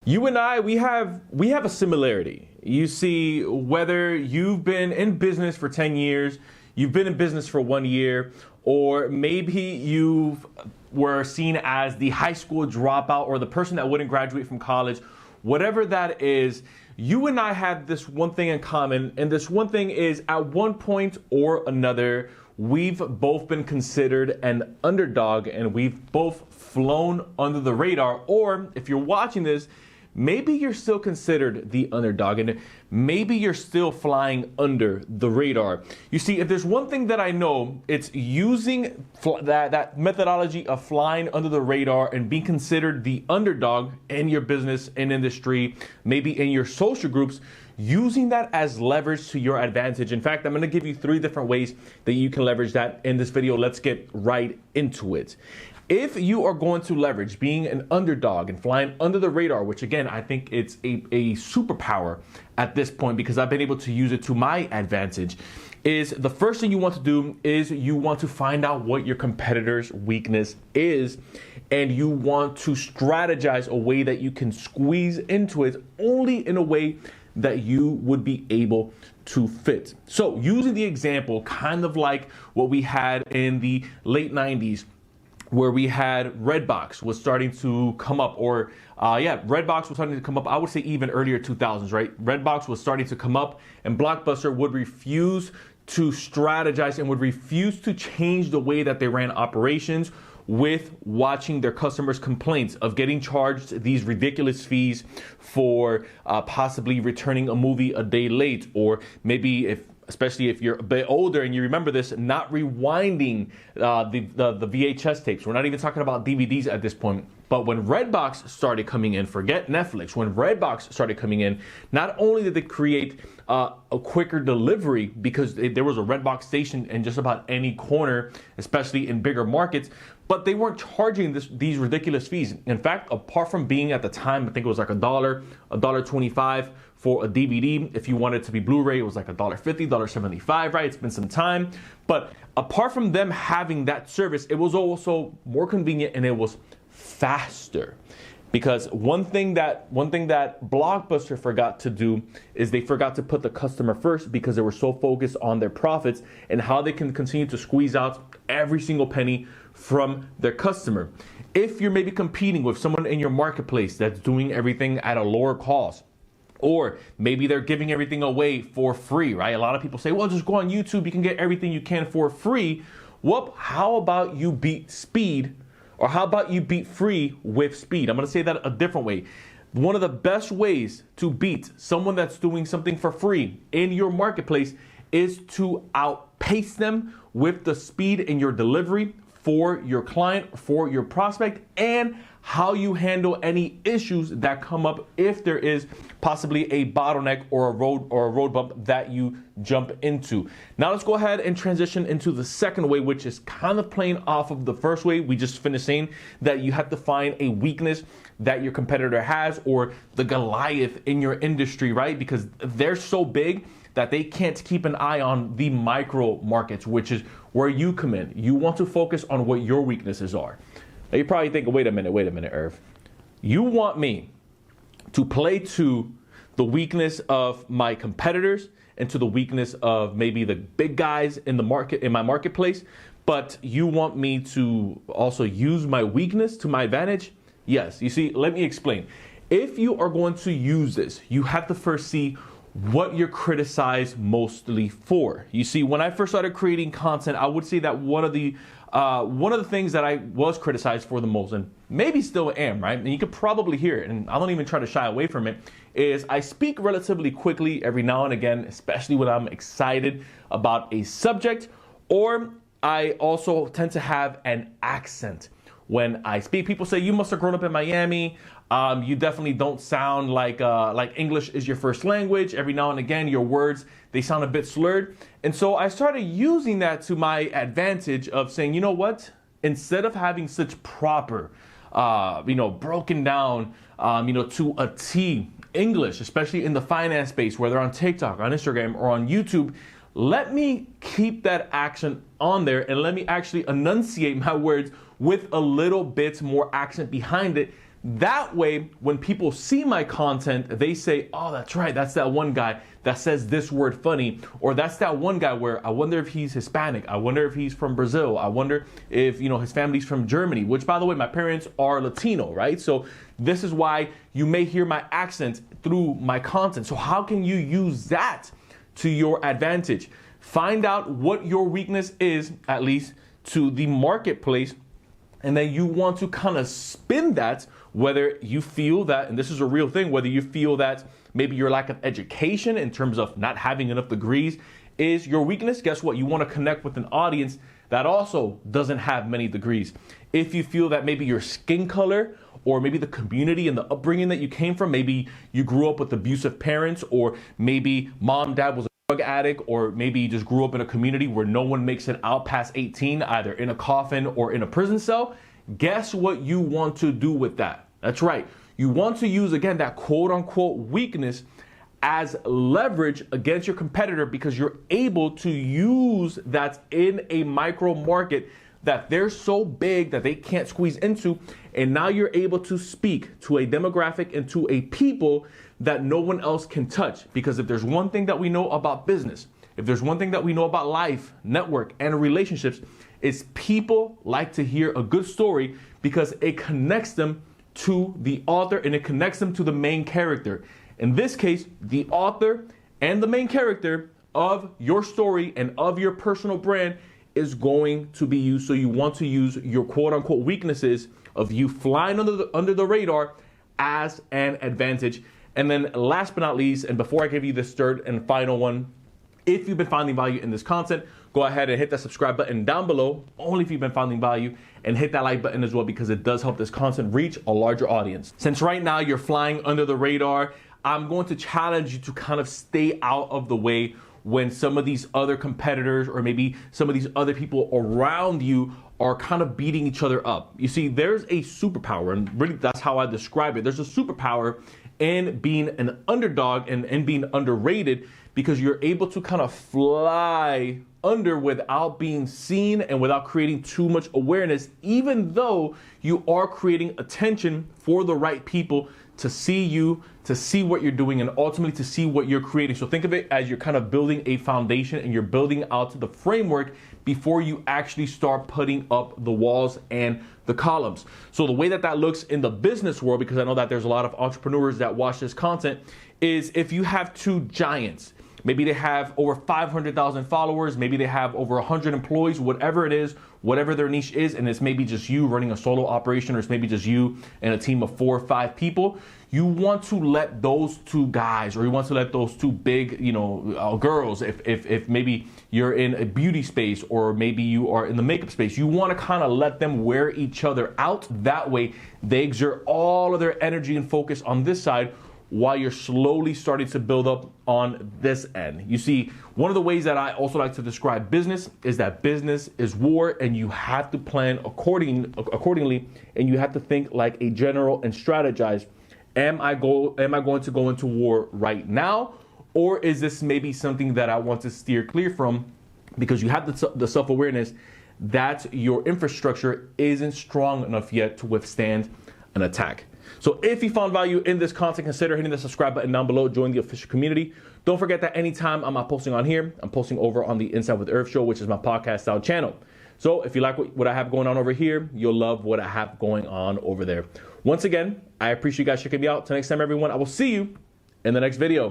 You and I, we have a similarity. You see, whether you've been in business for 10 years, you've been in business for 1 year, or maybe you were seen as the high school dropout or the person that wouldn't graduate from college, whatever that is, you and I have this one thing in common, and this one thing is at one point or another, we've both been considered an underdog and we've both flown under the radar. Or if you're watching this, maybe you're still considered the underdog and maybe you're still flying under the radar. You see, if there's one thing that I know, it's using that methodology of flying under the radar and being considered the underdog in your business and industry, maybe in your social groups, using that as leverage to your advantage. In fact, I'm going to give you 3 different ways that you can leverage that in this video. Let's get right into it. If you are going to leverage being an underdog and flying under the radar, which again, I think it's a superpower at this point because I've been able to use it to my advantage, is the first thing you want to do is you want to find out what your competitor's weakness is, and you want to strategize a way that you can squeeze into it only in a way that you would be able to fit. So using the example, kind of like what we had in the late 90s, where we had Redbox was starting to come up, or Redbox was starting to come up. I would say even earlier 2000s, right? Redbox was starting to come up, and Blockbuster would refuse to strategize and would refuse to change the way that they ran operations with watching their customers' complaints of getting charged these ridiculous fees for possibly returning a movie a day late, or maybe especially if you're a bit older and you remember this, not rewinding the VHS tapes. We're not even talking about DVDs at this point. But when Redbox started coming in, forget Netflix, when Redbox started coming in, not only did they create a quicker delivery because there was a Redbox station in just about any corner, especially in bigger markets, but they weren't charging these ridiculous fees. In fact, apart from being at the time, I think it was like $1.25 for a DVD. If you wanted it to be Blu-ray, it was like $1.50, $1.75, right? It's been some time. But apart from them having that service, it was also more convenient and it was faster. Because one thing that Blockbuster forgot to do is they forgot to put the customer first because they were so focused on their profits and how they can continue to squeeze out every single penny from their customer. If you're maybe competing with someone in your marketplace that's doing everything at a lower cost, or maybe they're giving everything away for free, right? A lot of people say, well, just go on YouTube, you can get everything you can for free. Well, how about you beat speed? Or how about you beat free with speed? I'm going to say that a different way. One of the best ways to beat someone that's doing something for free in your marketplace is to outpace them with the speed in your delivery for your client, for your prospect, and how you handle any issues that come up if there is possibly a bottleneck or a road bump that you jump into. Now let's go ahead and transition into the second way, which is kind of playing off of the first way we just finished saying, that you have to find a weakness that your competitor has, or the Goliath in your industry, right? Because they're so big that they can't keep an eye on the micro markets, which is where you come in. You want to focus on what your weaknesses are. Now you're probably thinking, wait a minute, Irv. You want me to play to the weakness of my competitors and to the weakness of maybe the big guys in the market, in my marketplace, but you want me to also use my weakness to my advantage? Yes. You see, let me explain. If you are going to use this, you have to first see what you're criticized mostly for. You see, when I first started creating content, I would say that one of the things that I was criticized for the most, and maybe still am, right? And you could probably hear it, and I don't even try to shy away from it, is I speak relatively quickly every now and again, especially when I'm excited about a subject, or I also tend to have an accent when I speak. People say, you must have grown up in Miami. You definitely don't sound like English is your first language. Every now and again, your words, they sound a bit slurred. And so I started using that to my advantage of saying, you know what? Instead of having such proper, broken down, to a T English, especially in the finance space, whether on TikTok, on Instagram, or on YouTube, let me keep that accent on there and let me actually enunciate my words with a little bit more accent behind it. That way, when people see my content, they say, oh, that's right, that's that one guy that says this word funny, or that's that one guy where I wonder if he's Hispanic, I wonder if he's from Brazil, I wonder if, you know, his family's from Germany, which, by the way, my parents are Latino, right? So this is why you may hear my accent through my content. So how can you use that to your advantage? Find out what your weakness is, at least to the marketplace, and then you want to kind of spin that, whether you feel that, and this is a real thing, whether you feel that maybe your lack of education in terms of not having enough degrees is your weakness. Guess what? You want to connect with an audience that also doesn't have many degrees. If you feel that maybe your skin color or maybe the community and the upbringing that you came from, maybe you grew up with abusive parents, or maybe mom, dad was a drug addict, or maybe you just grew up in a community where no one makes it out past 18, either in a coffin or in a prison cell. Guess what you want to do with that? That's right. You want to use, again, that quote unquote weakness as leverage against your competitor, because you're able to use that in a micro market that they're so big that they can't squeeze into. And now you're able to speak to a demographic and to a people that no one else can touch. Because if there's one thing that we know about business, if there's one thing that we know about life, network, and relationships, it's people like to hear a good story because it connects them to the author and it connects them to the main character. In this case, the author and the main character of your story and of your personal brand is going to be used. So you want to use your quote unquote weaknesses of you flying under the radar as an advantage. And then last but not least, and before I give you this third and final one, if you've been finding value in this content, go ahead and hit that subscribe button down below, only if you've been finding value, and hit that like button as well, because it does help this content reach a larger audience. Since right now you're flying under the radar, I'm going to challenge you to kind of stay out of the way when some of these other competitors or maybe some of these other people around you are kind of beating each other up. You see, there's a superpower, and really that's how I describe it. There's a superpower in being an underdog and being underrated, because you're able to kind of fly under without being seen and without creating too much awareness, even though you are creating attention for the right people to see you, to see what you're doing, and ultimately to see what you're creating. So think of it as you're kind of building a foundation and you're building out the framework before you actually start putting up the walls and the columns. So the way that that looks in the business world, because I know that there's a lot of entrepreneurs that watch this content, is if you have two giants, maybe they have over 500,000 followers, maybe they have over 100 employees, whatever it is, whatever their niche is, and it's maybe just you running a solo operation, or it's maybe just you and a team of 4 or 5 people. You want to let those two guys, or you want to let those two big, girls, if maybe you're in a beauty space or maybe you are in the makeup space, you want to kind of let them wear each other out. That way they exert all of their energy and focus on this side, while you're slowly starting to build up on this end. You see, one of the ways that I also like to describe business is that business is war, and you have to plan accordingly, and you have to think like a general and strategize. Am I going to go into war right now, or is this maybe something that I want to steer clear from, because you have the self-awareness that your infrastructure isn't strong enough yet to withstand an attack. So if you found value in this content, consider hitting the subscribe button down below, join the official community. Don't forget that anytime I'm not posting on here, I'm posting over on the Inside with Irv show, which is my podcast style channel. So if you like what I have going on over here, you'll love what I have going on over there. Once again, I appreciate you guys checking me out. Till next time, everyone, I will see you in the next video.